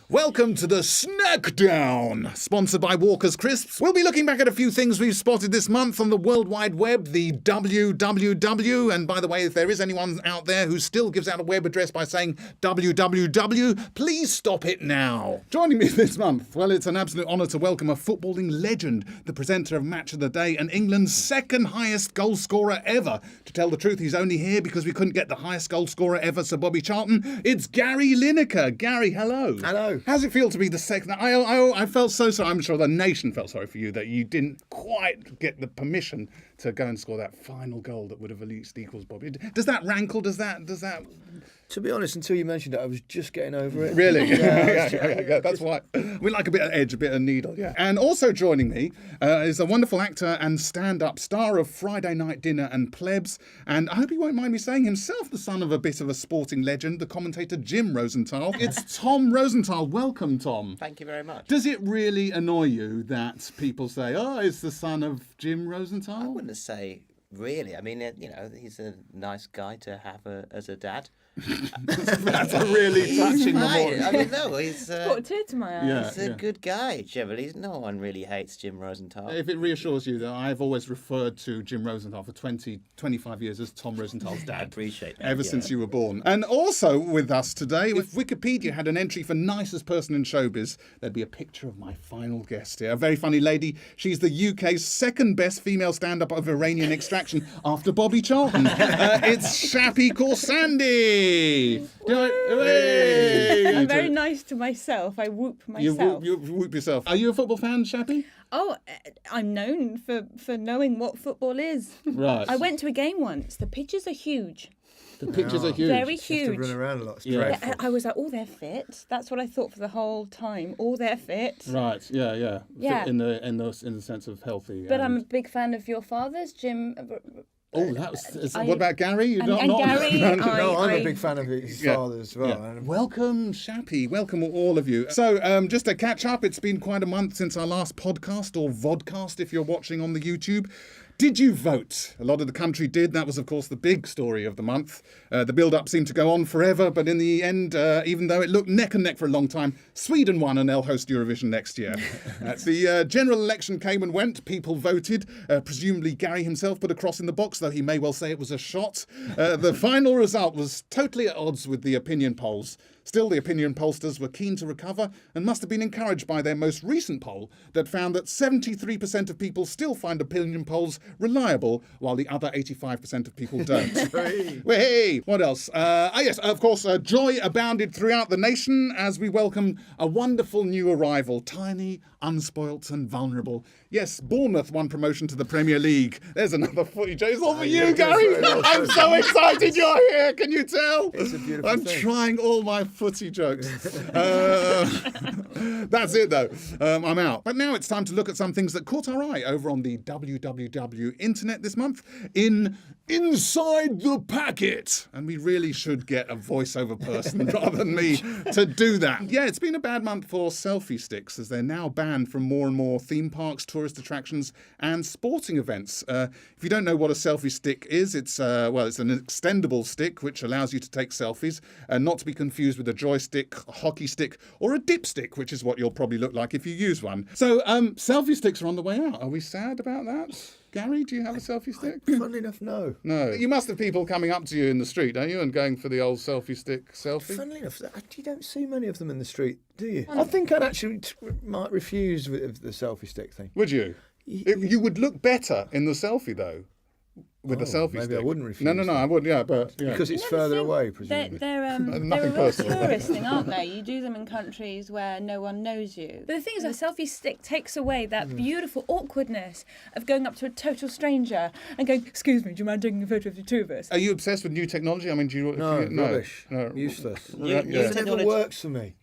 Welcome to the Snackdown, sponsored by Walker's Crisps. We'll be looking back at a few things we've spotted this month on the World Wide Web, the WWW. And by the way, if there is anyone out there who still gives out a web address by saying www, please stop it now. Joining me this month, well, it's an absolute honour to welcome a footballing legend, the presenter of Match of the Day and England's second highest goal scorer ever. To tell the truth, he's only here because we couldn't get the highest goal scorer ever, Sir Bobby Charlton. It's Gary Lineker. Gary, hello. Hello. How's it feel to be the second? I felt so sorry. I'm sure the nation felt sorry for you that you didn't quite get the permission to go and score that final goal that would have at least equals Bobby. Does that rankle? Does that? To be honest, until you mentioned it, I was just getting over it. Really? Yeah, that's why. We like a bit of edge, a bit of needle. Yeah. And also joining me is a wonderful actor and stand-up star of Friday Night Dinner and Plebs. And I hope he won't mind me saying himself the son of a bit of a sporting legend, the commentator Jim Rosenthal. It's Tom Rosenthal. Welcome, Tom. Thank you very much. Does it really annoy you that people say, oh, it's the son of Jim Rosenthal? I wouldn't say really. I mean, he's a nice guy to have as a dad. That's a really touching memorial. I mean, no, he's brought a tear to my eyes. He's a good guy, generally. No one really hates Jim Rosenthal. If it reassures you that I've always referred to Jim Rosenthal for 25 years as Tom Rosenthal's dad. I appreciate that. Ever since you were born. And also with us today, if Wikipedia had an entry for nicest person in showbiz, there'd be a picture of my final guest here. A very funny lady. She's the UK's second best female stand-up of Iranian extraction after Bobby Charlton. It's Shappy Khorsandi. I'm very nice to myself. I whoop myself. You whoop yourself. Are you a football fan, Shappy? Oh, I'm known for knowing what football is. Right. I went to a game once. The pitches are huge. The pictures are huge. Very You have huge. to run around a lot. It's Yeah. dreadful. I was like, oh, they're fit. That's what I thought for the whole time. Oh, they're fit. Right. Yeah. Yeah. In the sense of healthy. But I'm a big fan of your father's, Jim. Oh, what about Gary? You And Gary, I'm a big fan of his Yeah. father as well. Yeah. Welcome, Shappy. Welcome, all of you. So, just to catch up, it's been quite a month since our last podcast, or Vodcast if you're watching on the YouTube. Did you vote? A lot of the country did. That was, of course, the big story of the month. The build-up seemed to go on forever, but in the end, even though it looked neck and neck for a long time, Sweden won and they'll host Eurovision next year. The general election came and went. People voted. Presumably Gary himself put a cross in the box, though he may well say it was a shot. The final result was totally at odds with the opinion polls. Still, the opinion pollsters were keen to recover and must have been encouraged by their most recent poll that found that 73% of people still find opinion polls reliable, while the other 85% of people don't. Hey, what else? Yes, of course, joy abounded throughout the nation as we welcome a wonderful new arrival, tiny, unspoilt and vulnerable. Yes, Bournemouth won promotion to the Premier League. There's another footy joke. It's all for you, Gary. I'm so excited you're here. Can you tell? It's a beautiful I'm thing. trying all my footy jokes. That's it, though. I'm out. But now it's time to look at some things that caught our eye over on the WWW internet this month Inside the Packet. And we really should get a voiceover person rather than me to do that. Yeah, it's been a bad month for selfie sticks as they're now banned from more and more theme parks, tourist attractions and sporting events. If you don't know what a selfie stick is, it's an extendable stick which allows you to take selfies, not to be confused with a joystick, a hockey stick or a dipstick, which is what you'll probably look like if you use one. So selfie sticks are on the way out. Are we sad about that? Gary, do you have a selfie stick? Funnily enough, no. No. You must have people coming up to you in the street, don't you, and going for the old selfie stick selfie? Funnily enough, you don't see many of them in the street, do you? I think I'd actually might refuse with the selfie stick thing. Would you? You would look better in the selfie, though, with the selfie stick. Maybe I wouldn't refuse. No, I would, yeah, but... Yeah. Because it's further away, presumably. They're a Nothing real personal. tourist thing, aren't they? You do them in countries where no one knows you. But the thing is, a selfie stick takes away that beautiful awkwardness of going up to a total stranger and going, excuse me, do you mind taking a photo of the two of us? Are you obsessed with new technology? I mean, do you... No, rubbish. No. Useless. Yeah. It never works for me.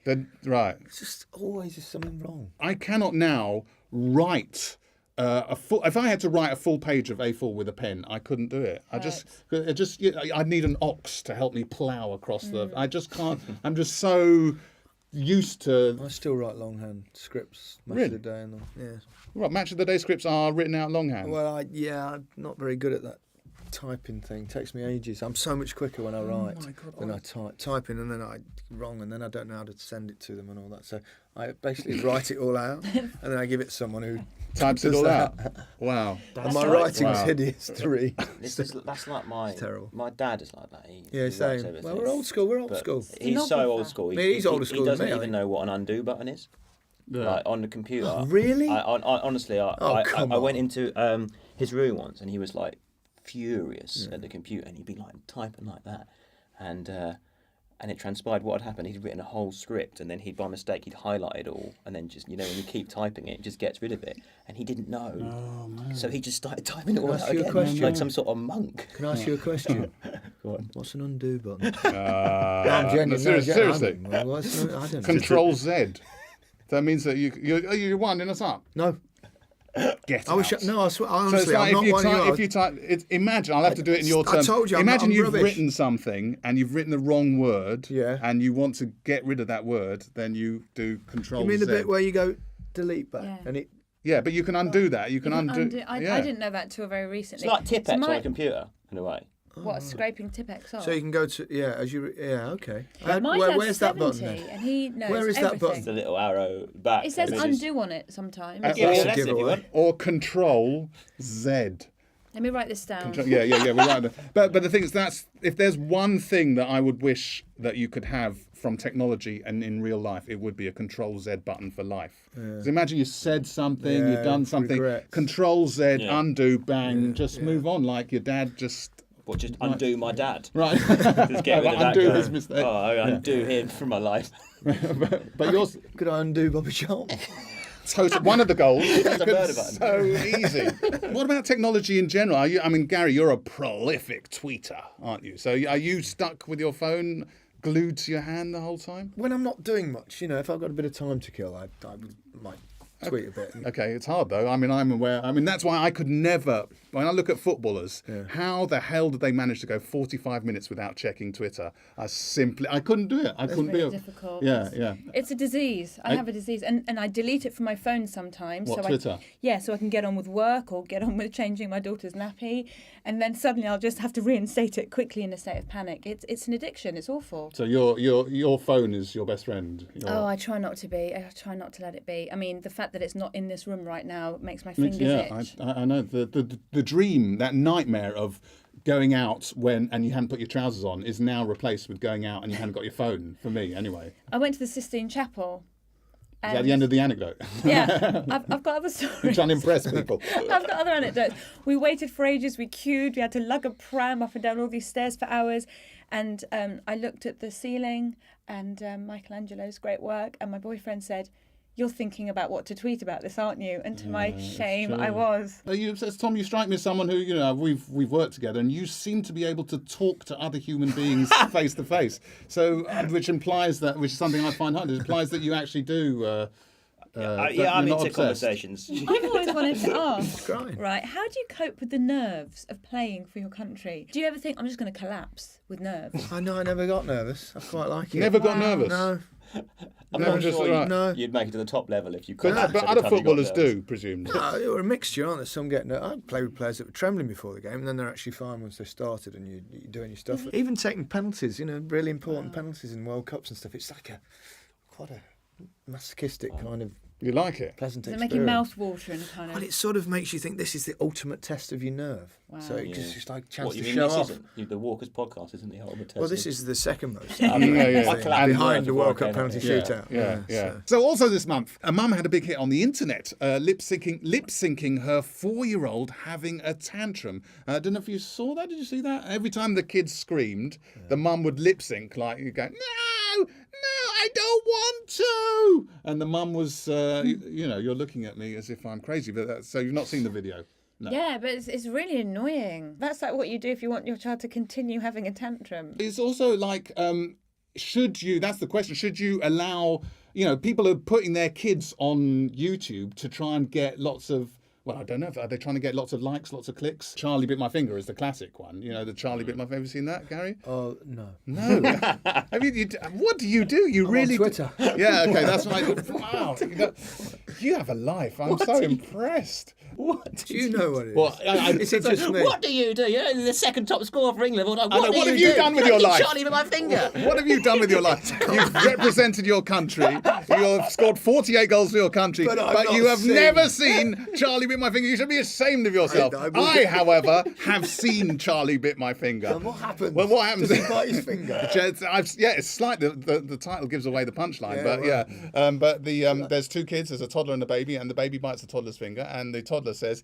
Right. It's just always is something wrong. I cannot now write... if I had to write a full page of A4 with a pen, I couldn't do it. I'd need an ox to help me plough across the. I just can't. I'm just so used to. I still write longhand scripts most Really? of the day. Yeah. Right, Match of the Day scripts are written out longhand. Well, I'm not very good at that. typing thing takes me ages. I'm so much quicker when I write my God, than I typing, and then I wrong, and then I don't know how to send it to them and all that. So I basically write it all out, and then I give it to someone who Types it does all that. out. Wow. And my like- writing's Wow. hideous to read. That's like my terrible. my dad is like that. He Yeah, writes same. everything. Well, we're old school. We're old But school. He's so Stenographer. old school. Yeah, he's older school He than doesn't me, I even think. know what an undo button is. Like on the computer. Oh, really? I honestly, come I went on. into his room once, and he was like furious at the computer, and he'd be like typing like that, and it transpired what had happened. He'd written a whole script, and then by mistake he'd highlighted all, and then just when you keep typing it, it just gets rid of it, and he didn't know. Oh, man. So he just started typing it all ask out you a again, question? like some sort of monk. Can I ask you a question? Go on. What's an undo button? No, I'm genuine. seriously. I don't know. Control Z. That means that you're winding us up. No. Get I wish. out. No, I swear. So it's Honestly, like I'm not one of you. if you type, imagine, I'll have to do it in your I terms. told you, I'm imagine not- I'm you've rubbish. written something and you've written the wrong word, Yeah. and you want to get rid of that word, then you do Control You mean the Z. bit where you go delete back Yeah. and it? Yeah, but you can undo that. You can undo. I yeah. didn't know that till very recently. It's like Tipex So on my- a computer in a way. What, scraping Tipex off? So you can go to okay. My Where's dad's that 70 button then? and he knows Where is that everything. button? The little arrow back. It says I mean, it's- undo on it sometimes. Yeah, Yeah, That's a that's it if you giveaway. want. Or Control Z. Let me write this down. Yeah. We're right. But the thing is, if there's one thing that I would wish that you could have from technology and in real life, it would be a Control Z button for life. So imagine you said something, Yeah, you've done something, regrets. Control Z, Yeah. undo, bang, just move on like your dad just. What, just undo my dad? Right. Just get rid of that undo guy. his mistake. Oh, I undo him from my life. But yours, Could I undo Bobby Charlton? one of the goals. That's a murder button. So easy. What about technology in general? Gary, you're a prolific tweeter, aren't you? So are you stuck with your phone glued to your hand the whole time? When I'm not doing much, if I've got a bit of time to kill, I might tweet a bit. Okay, it's hard though. I'm aware. That's why I could never. When I look at footballers, how the hell did they manage to go 45 minutes without checking Twitter? I couldn't do it. I couldn't It's do really it. difficult. Yeah. It's a disease. I have a disease, and I delete it from my phone sometimes. What, so Twitter? So I can get on with work or get on with changing my daughter's nappy, and then suddenly I'll just have to reinstate it quickly in a state of panic. It's an addiction. It's awful. So your phone is your best friend. Oh, I try not to be. I try not to let it be. I mean, the fact that it's not in this room right now makes my fingers itch. I know the dream, that nightmare of going out and you hadn't put your trousers on is now replaced with going out and you hadn't got your phone. For me, anyway. I went to the Sistine Chapel. Is that the end of the anecdote? Yeah, I've got other stories. You're trying to impress people. I've got other anecdotes. We waited for ages, we queued, we had to lug a pram up and down all these stairs for hours. And I looked at the ceiling and Michelangelo's great work, and my boyfriend said, "You're thinking about what to tweet about this, aren't you?" And to my shame, I was. Tom, you strike me as someone who, we've worked together, and you seem to be able to talk to other human beings face to face. So, which is something I find hard. It implies that you actually do. I'm you're not into obsessed. conversations. I've always wanted to ask, Crying. right, how do you cope with the nerves of playing for your country? Do you ever think, I'm just going to collapse with nerves? I know I never got nervous. I quite like it. Never got Wow. nervous. No. I'm No, not just sure right. No. you'd make it to the top level if you could. But other footballers do, presumably. No, they were a mixture, aren't they? Some get I played with players that were trembling before the game, and then they're actually fine once they started, and you're doing your stuff. Even taking penalties, really important penalties in World Cups and stuff. It's like quite a masochistic kind of You like it? pleasant Does it experience. make your mouth water and kind of... Well, it sort of makes you think this is the ultimate test of your nerve. Wow. So it's just like a chance What, you to mean show this off. isn't the Walker's podcast isn't the ultimate test? Well, this is the second most. Yeah. I collapsed Behind the before World I Cup came penalty out here. shootout. Yeah. So also this month, a mum had a big hit on the internet, lip syncing her 4-year-old having a tantrum. I don't know if you saw that. Did you see that? Every time the kids screamed, the mum would lip sync, like you go, no, I don't want to. And the mum was, you're looking at me as if I'm crazy. But so you've not seen the video. No. Yeah, but it's really annoying. That's like what you do if you want your child to continue having a tantrum. It's also like, that's the question, should you allow, people are putting their kids on YouTube to try and get lots of, well, I don't know, are they trying to get lots of likes, lots of clicks? Charlie Bit My Finger is the classic one. The Charlie Bit My Finger. Have you seen that, Gary? Oh, no. No. What do you do? You I'm really on Twitter. Yeah, okay, that's right. Wow. You have a life. I'm so impressed. What? Do you know what it is? Well, Is it just me? What do you do? You're the second top scorer for England. What have you done with your life? Charlie with my finger. What have you done with your life? You've represented your country. You've scored 48 goals for your country, but you have never seen Charlie bit my finger. You should be ashamed of yourself. I, however, have seen Charlie bit my finger. And what happened? Well, what happens? Does he bite his finger? It's slightly the title gives away the punchline, but there's two kids. There's a toddler and a baby, and the baby bites the toddler's finger, and the toddler says,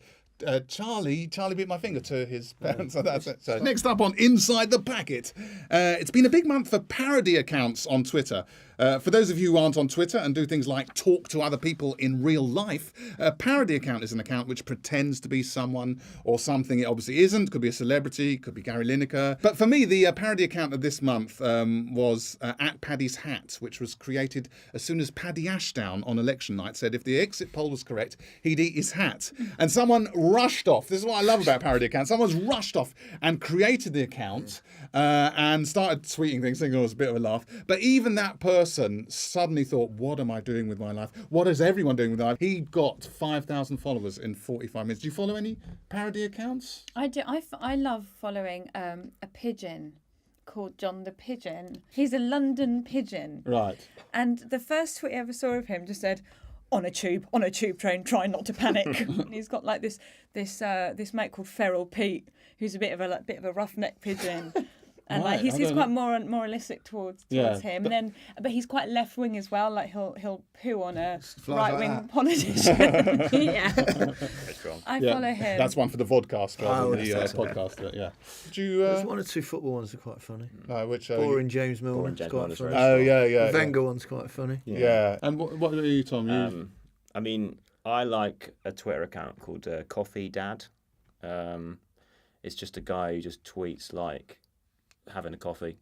Charlie bit my finger to his parents. So that's it. So next up on Inside the Packet, it's been a big month for parody accounts on Twitter. For those of you who aren't on Twitter and do things like talk to other people in real life, a parody account is an account which pretends to be someone or something it obviously isn't. Could be a celebrity, could be Gary Lineker. But for me, the parody account of this month was at Paddy's Hat, which was created as soon as Paddy Ashdown on election night said if the exit poll was correct, he'd eat his hat. And someone rushed off. This is what I love about parody accounts. Someone's rushed off and created the account and started tweeting things, thinking it was a bit of a laugh. But even that person suddenly thought, what am I doing with my life? What is everyone doing with their life? He got 5,000 followers in 45 minutes. Do you follow any parody accounts? I do. I love following a pigeon called John the Pigeon. He's a London pigeon. Right. And the first tweet I ever saw of him just said, on a tube train, try not to panic. And he's got like this mate called Feral Pete, who's a bit of a roughneck pigeon. And Right, like he's I quite don't moralistic towards Yeah, him, and then but he's quite left wing as well. Like he'll poo on a Flies right like wing that. politician. Yeah, I follow him. That's one for the vodcast rather than the that's podcast. But yeah. Do you? There's one or two football ones that are quite funny. No, which? Boring James Milner. Boring James quite Milner's funny. very Oh yeah. The Wenger one's quite funny. Yeah. And what are you, Tom? I mean, I like a Twitter account called Coffee Dad. It's just a guy who just tweets like having a coffee.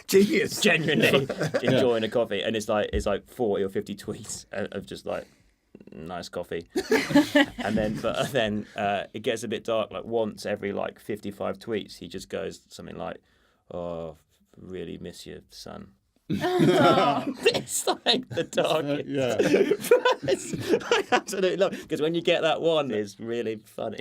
Genius. Genuinely enjoying a coffee, and it's like 40 or 50 tweets of just like nice coffee. and then it gets a bit dark. Like once every like 55 tweets, he just goes something like, "Oh, really miss you, son." It's like the darkest. I absolutely love it because when you get that one, it's really funny.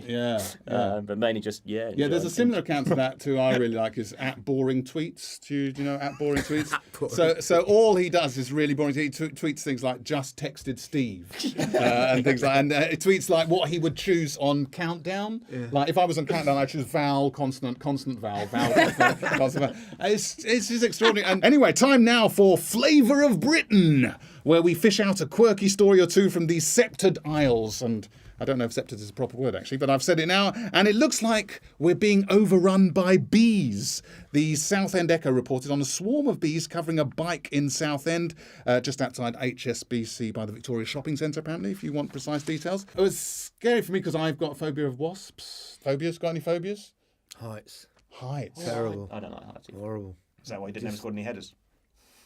But mainly just there's a similar account to that too. I really like is at Boring Tweets. Do you know at Boring Tweets? So all he does is really boring. He tweets things like just texted Steve and things like, and it tweets like what he would choose on Countdown. Like if I was on Countdown, I'd choose vowel, consonant, vowel, consonant. It's just extraordinary. And anyway, time now for Flavour of Britain, where we fish out a quirky story or two from the Sceptred Isles. And I don't know if sceptred is a proper word, actually, but I've said it now. And it looks like we're being overrun by bees. The Southend Echo reported on a swarm of bees covering a bike in Southend, just outside HSBC by the Victoria Shopping Centre, apparently, if you want precise details. It was scary for me because I've got a phobia of wasps. Phobias? Got any phobias? Heights. Heights. Terrible. I don't like heights. Horrible. Is that why you didn't have scored any headers?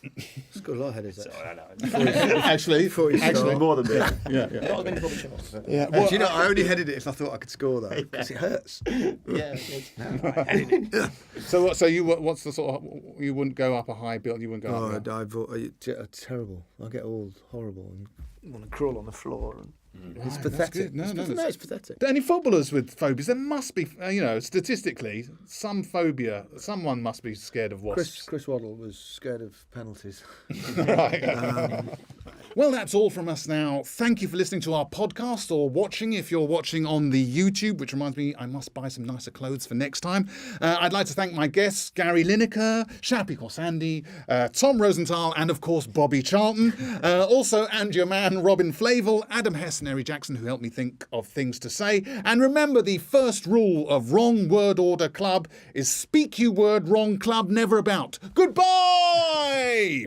It's got a lot of headers. So, Actually. I know. Actually, More than this. yeah. Not as many probably shots. Yeah. Do you know, I only headed it if I thought I could score though, because it hurts. Yeah. So what's the sort of, you wouldn't go up a high build, you wouldn't go up there? Terrible. I get all horrible and want to crawl on the floor. And it's Right, pathetic. that's good. No, It's pathetic. Any footballers with phobias? There must be, statistically, some phobia. Someone must be scared of wasps. Chris Waddle was scared of penalties. Well, that's all from us now. Thank you for listening to our podcast or watching if you're watching on the YouTube, which reminds me I must buy some nicer clothes for next time. I'd like to thank my guests, Gary Lineker, Shappy Khorsandi, Tom Rosenthal, and of course, Bobby Charlton. Also, and your man, Robin Flavel, Adam Hess and Eric Jackson, who helped me think of things to say. And remember, the first rule of Wrong Word Order Club is speak you word, wrong club, never about. Goodbye!